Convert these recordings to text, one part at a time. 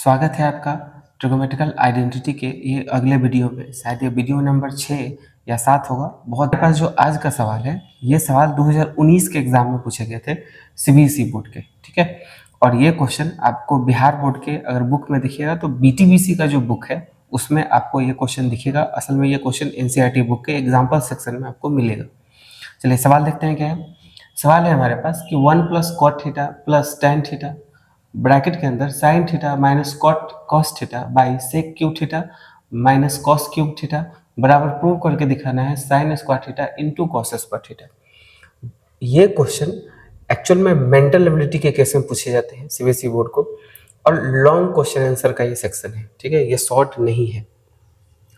स्वागत है आपका ट्रिगोमेट्रिकल आइडेंटिटी के ये अगले वीडियो में। शायद ये वीडियो नंबर 6 या 7 होगा। बहुत मेरे पास जो आज का सवाल है, ये सवाल 2019 के एग्जाम में पूछे गए थे सीबीएसई बोर्ड के, ठीक है। और ये क्वेश्चन आपको बिहार बोर्ड के अगर बुक में दिखेगा तो बीटीबीसी का जो बुक है उसमें आपको ये क्वेश्चन दिखेगा। असल में ये क्वेश्चन एनसीईआरटी बुक के एग्जाम्पल सेक्शन में आपको मिलेगा। चलिए सवाल देखते हैं क्या है। सवाल है हमारे पास कि 1 plus cot theta plus tan theta bracket के अंदर sine theta minus cot cos theta by sec cube theta minus cos cube theta बराबर प्रूव करके दिखाना है sine square theta into cos square theta. ये क्वेश्चन एक्चुअल में mental ability के case में पूछे जाते हैं सीबीएसई बोर्ड को, और लॉन्ग क्वेश्चन आंसर का ये सेक्शन है, ठीक है। ये शॉर्ट नहीं है,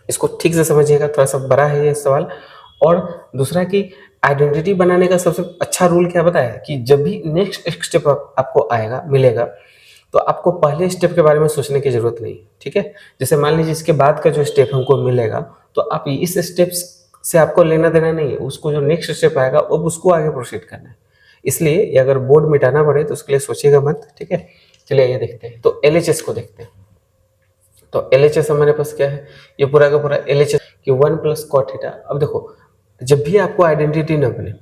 इसको ठीक से समझिएगा, थोड़ा सा बड़ा है ये सवाल। और दूसरा कि आइडेंटिटी बनाने का सबसे अच्छा रूल क्या बताया कि जब भी नेक्स्ट स्टेप आपको आएगा मिलेगा तो आपको पहले स्टेप के बारे में सोचने की जरूरत नहीं, ठीक है। जैसे मान लीजिए इसके बाद का जो स्टेप हमको मिलेगा तो आप इस स्टेप से आपको लेना देना नहीं है, उसको जो नेक्स्ट स्टेप आएगा अब उसको आगे प्रोसीड करना है। इसलिए ये अगर बोर्ड मिटाना पड़े तो उसके लिए सोचिएगा मत, ठीक है। चलिए ये देखते हैं, तो एलएचएस को देखते हैं। तो एलएचएस हमारे पास क्या है, ये पूरा का पूरा एलएचएस कि 1 प्लस कॉट थीटा। अब देखो जब भी आपको आइडेंटिटी न बने,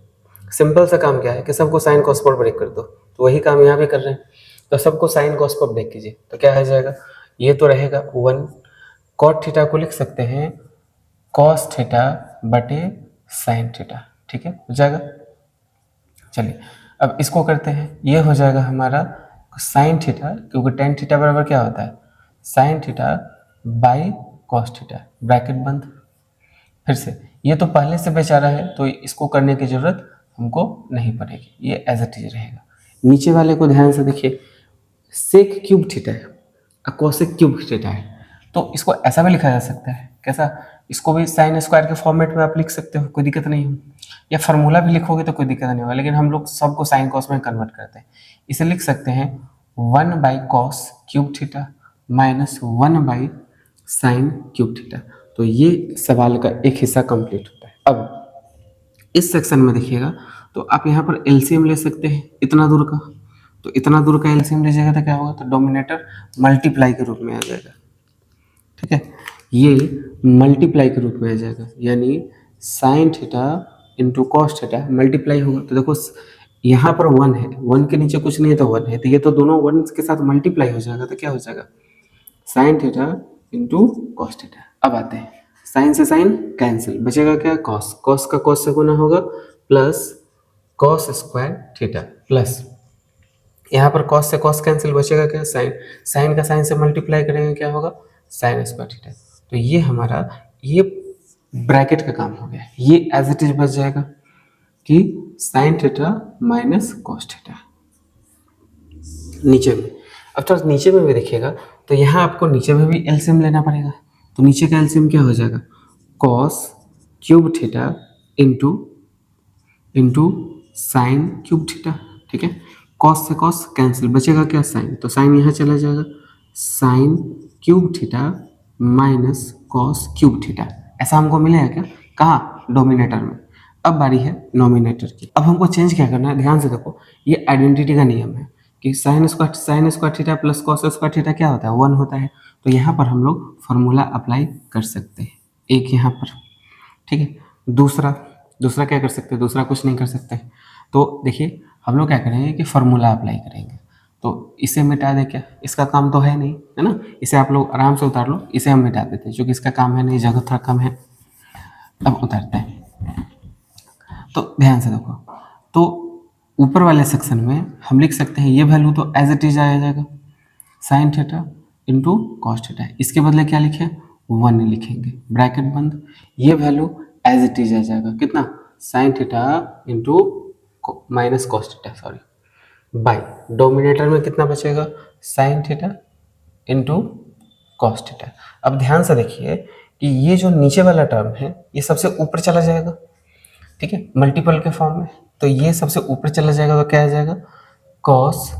सिंपल सा काम क्या है कि सबको साइन कॉस पर ब्रेक कर दो, तो वही काम यहाँ भी कर रहे हैं। तो सबको साइन कॉस पर ब्रेक कीजिए तो क्या हो जाएगा, ये तो रहेगा 1 कॉट थीटा को लिख सकते हैं कॉस थीटा बटे साइन थीटा, ठीक है, हो जाएगा। चलिए अब इसको करते हैं, ये हो जाएगा हमारा साइन थीटा, क्योंकि टेन थीटा बराबर क्या होता है sine theta by cos theta, bracket बंद। फिर से ये तो पहले से बेचारा है तो इसको करने की जरूरत हमको नहीं पड़ेगी, ये एज इट इज रहेगा। नीचे वाले को ध्यान से देखिए, सेक क्यूब थीटा है और कोसेक क्यूब थीटा है, तो इसको ऐसा भी लिखा जा सकता है। कैसा, इसको भी साइन स्क्वायर के फॉर्मेट में आप लिख सकते हो, कोई दिक्कत नहीं है। या फार्मूला भी लिखोगे तो कोई दिक्कत नहीं होगा, लेकिन हम लोग सबको साइन कॉस में कन्वर्ट करते हैं। इसे लिख सकते हैं 1 by cos cube theta minus 1 by sine cube theta. तो ये सवाल का एक हिस्सा कंप्लीट होता है। अब इस सेक्शन में देखिएगा तो आप यहाँ पर एलसीएम ले सकते हैं इतना दूर का, तो इतना दूर का एलसीएम लीजिएगा तो क्या होगा, तो डोमिनेटर मल्टीप्लाई के रूप में आ जाएगा, ठीक है। ये मल्टीप्लाई के रूप में आ जाएगा, यानी sine theta into cos theta multiply होगा। तो देखो यहाँ पर 1 है, 1 के नीचे कुछ नहीं है तो 1 है, तो ये तो दोनों 1 के साथ मल्टीप्लाई हो जाएगा, तो क्या हो जाएगा sine theta into cos theta. अब आते हैं, साइन से साइन कैंसिल, बचेगा क्या कॉस, कॉस का कॉस से गुना होगा plus cos square theta plus यहाँ पर कॉस से कॉस कैंसिल, बचेगा क्या साइन, साइन का साइन से मल्टीप्लाई करेंगे क्या होगा साइन स्क्वायर थीटा। तो ये हमारा ये ब्रैकेट का काम हो गया, ये एज इट इज बच जाएगा कि sign theta minus cos theta. नीचे में अब थोड़ा नीचे में भी देखिएगा तो यहाँ आपको नीचे में भी एलसीएम लेना पड़ेगा। तो नीचे का एलसीएम क्या हो जाएगा cos cube theta into into sine cube theta, ठीक है। कॉस से कॉस कैंसिल, बचेगा क्या साइन, तो साइन यहाँ चला जाएगा sine cube theta minus cos cube theta. ऐसा हमको मिलेगा क्या, कहाँ डोमिनेटर में। अब बारी है नोमिनेटर की। अब हमको चेंज क्या करना है, ध्यान से देखो, ये आइडेंटिटी का नियम है कि sign square theta plus cos square theta क्या होता है 1 होता है। तो यहाँ पर हम लोग फॉर्मूला अप्लाई कर सकते हैं, एक यहाँ पर, ठीक है। दूसरा क्या कर सकते हैं, दूसरा कुछ नहीं कर सकते। तो देखिए हम लोग क्या करेंगे कि फॉर्मूला अप्लाई करेंगे, तो इसे मिटा दे, क्या इसका काम तो है नहीं, है ना, इसे आप लोग आराम से उतार लो, इसे हम मिटा देते हैं क्योंकि इसका काम है नहीं, जगह थोड़ा कम है। अब उतारते हैं, तो ध्यान से देखो, तो ऊपर वाले सेक्शन में हम लिख सकते हैं ये वैल्यू तो एज इट इज आ जाएगा sine theta into cos theta, इसके बदले क्या लिखे 1 लिखेंगे, ब्रैकेट बंद। ये वैल्यू एज इट इज आ जाएगा कितना sine theta into minus cos theta, sorry, by dominator में कितना बचेगा sine theta into cos theta. अब ध्यान से देखिए कि ये जो नीचे वाला टर्म है ये सबसे ऊपर चला जाएगा, ठीक है, मल्टीपल के फॉर्म में। तो ये सबसे ऊपर चला जाएगा तो क्या आ जाएगा cos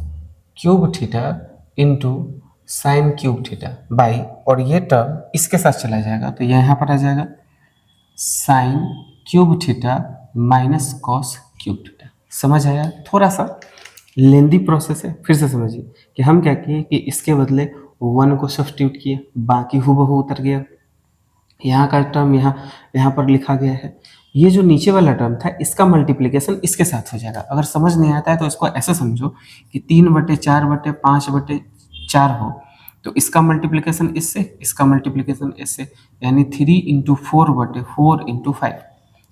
cube theta into sine cube theta by, और ये टर्म इसके साथ चला जाएगा तो यहाँ पर आ जाएगा sine cube theta minus cos cube theta. समझ आया, थोड़ा सा लेंदी प्रोसेस है, फिर से समझिए कि हम क्या किए कि इसके बदले 1 को सब्स्टिट्यूट किया, बाकी हूबहू उतर गया। यहाँ का टर्म यहाँ पर लिखा गया है। ये जो नीचे वाला टर्म था इसका मल्टीप्लिकेशन इसके साथ हो जाएगा। अगर समझ नहीं आता है तो इसको ऐसे समझो कि 3/4/5/4 हो, तो इसका मल्टीप्लिकेशन इससे, इसका मल्टीप्लिकेशन इससे, यानी 3 × 4/4 × 5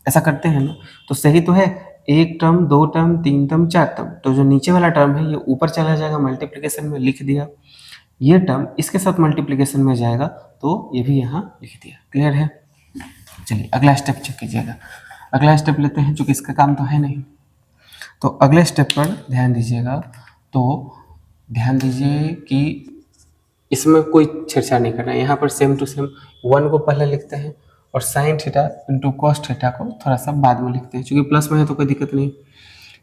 ऐसा करते हैं ना। तो सही तो है, 1 टर्म, 2 टर्म, 3 टर्म, 4 टर्म। तो जो नीचे वाला टर्म है ये ऊपर चला जाएगा, मल्टीप्लिकेशन में लिख दिया। ये टर्म इसके साथ मल्टीप्लिकेशन में जाएगा तो ये भी यहाँ लिख दिया। क्लियर है? चलिए अगला स्टेप चेक कीजिएगा। अगला स्टेप लेते हैं, चूंकि इसका काम तो है नहीं। तो अगले स्टेप पर ध्यान दीजिएगा। तो ध्यान दीजिए कि इसमें कोई छेड़छाड़ नहीं करना है। यहाँ पर सेम टू सेम 1 को पहले लिखते हैं और sine theta into cos theta को थोड़ा सा बाद में लिखते हैं। चूंकि प्लस में है तो कोई दिक्कत नहीं।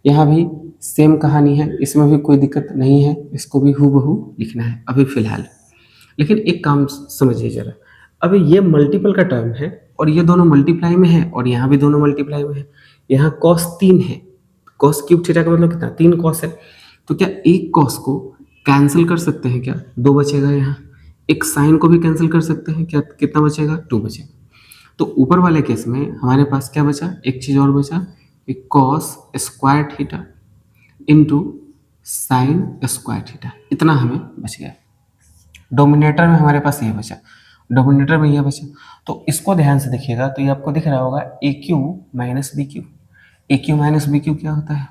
यहाँ भी सेम कहानी है, इसमें भी कोई दिक्कत नहीं है, इसको भी हूबहू लिखना है अभी फिलहाल। लेकिन एक काम समझिए जरा, अभी ये मल्टीपल का टर्म है और ये दोनों मल्टीप्लाई में है और यहाँ भी दोनों मल्टीप्लाई में है। यहाँ कॉस 3 है, कॉस क्यूब थीटा का मतलब कितना, 3 कॉस है। तो क्या एक कॉस को कैंसिल कर सकते हैं क्या, 2 बचेगा। यहाँ एक साइन को भी कैंसिल कर सकते हैं क्या, कितना बचेगा, 2 बचेगा। तो ऊपर वाले केस में हमारे पास क्या बचा, एक चीज और बचा कि cos square theta into sine square theta, इतना हमें बच गया। डोमिनेटर में हमारे पास ये बचा, डोमिनेटर में ये बचा। तो इसको ध्यान से देखिएगा तो ये आपको दिख रहा होगा a Q minus B q. A Q minus B q क्या होता है,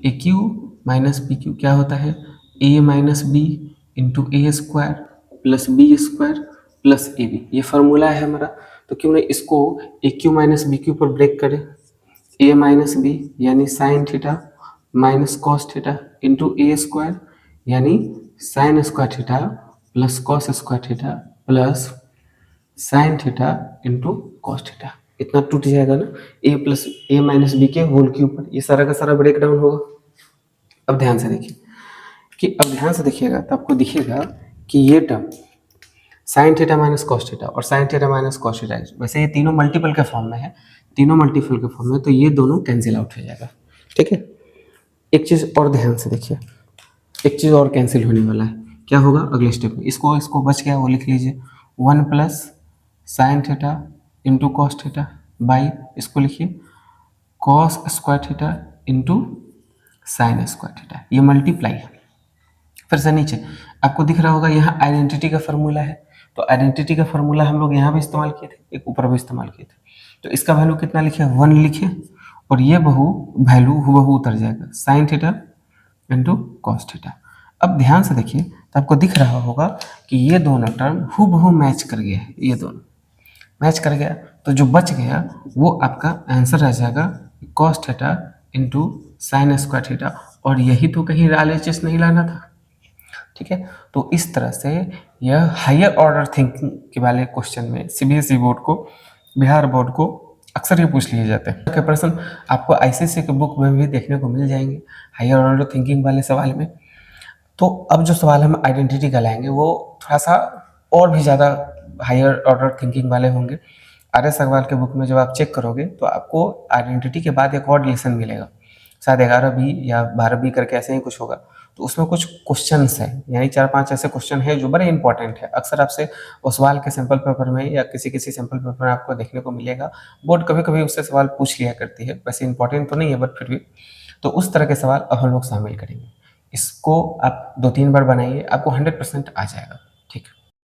a Q minus B q क्या होता है, a minus b into a square plus b square plus a b. ये फार्मूला है हमारा। तो क्यों नहीं इसको ए क्यू माइनस बी क्यू पर ब्रेक करें। ए माइनस बी यानी sine theta minus cos theta into a square यानी sine square theta plus cos square theta plus sine theta into cos theta. इतना टूट जाएगा ना, ए प्लस ए माइनस बी के होल के ऊपर, ये सारा का सारा ब्रेक डाउन होगा। अब ध्यान से देखिए कि अब ध्यान से देखिएगा तो आपको दिखेगा कि ये term sine theta minus cos theta और sine theta minus cos theta, वैसे ये तीनों मल्टीपल के फॉर्म में है, तीनों मल्टीपल के फॉर्म में, तो ये दोनों कैंसिल आउट हो जाएगा। ठीक है, एक चीज़ और ध्यान से देखिए, एक चीज़ और कैंसिल होने वाला है। क्या होगा अगले स्टेप में, इसको बच गया वो लिख लीजिए, 1 plus sine theta into cos theta by, इसको लिखिए cos square theta into sine square theta, ये मल्टीप्लाई है। फिर से नीचे आपको दिख रहा होगा यहाँ आइडेंटिटी का फॉर्मूला है। तो आइडेंटिटी का फॉर्मूला हम लोग यहाँ भी इस्तेमाल किए थे, एक ऊपर भी इस्तेमाल किए थे। तो इसका वैल्यू कितना लिखे, 1 लिखे और ये वैल्यू हूबहू उतर जाएगा, sine theta into cos theta. अब ध्यान से देखिए तो आपको दिख रहा होगा कि ये दोनों टर्म हूबहू मैच कर गया है, ये दोनों मैच कर गया। तो जो बच गया वो आपका आंसर आ जाएगा cos theta into sine square theta, और यही तो कहीं RLHS नहीं लाना था। ठीक है, तो इस तरह से यह हायर ऑर्डर थिंकिंग के वाले क्वेश्चन में CBSE बोर्ड को, बिहार बोर्ड को अक्सर ये पूछ लिए जाते हैं के प्रश्न आपको ICSE के बुक में भी देखने को मिल जाएंगे हायर ऑर्डर थिंकिंग वाले सवाल में। तो अब जो सवाल हम आइडेंटिटी का लाएंगे वो थोड़ा सा और भी ज़्यादा हायर ऑर्डर थिंकिंग वाले होंगे। RS अग्रवाल के बुक में जब आप चेक करोगे तो आपको आइडेंटिटी के बाद एक और लेसन मिलेगा, शायद 11B या 12B करके ऐसे ही कुछ होगा। तो उसमें कुछ क्वेश्चंस हैं, यानी 4-5 ऐसे क्वेश्चन हैं जो बड़े इंपॉर्टेंट है। अक्सर आपसे उस सवाल के सैंपल पेपर में या किसी सैंपल पेपर में आपको देखने को मिलेगा। बोर्ड कभी कभी उससे सवाल पूछ लिया करती है, वैसे इंपॉर्टेंट तो नहीं है बट फिर भी। तो उस तरह के सवाल अब हम लोग शामिल करेंगे। इसको आप 2-3 बार बनाइए, आपको 100% आ जाएगा। ठीक है।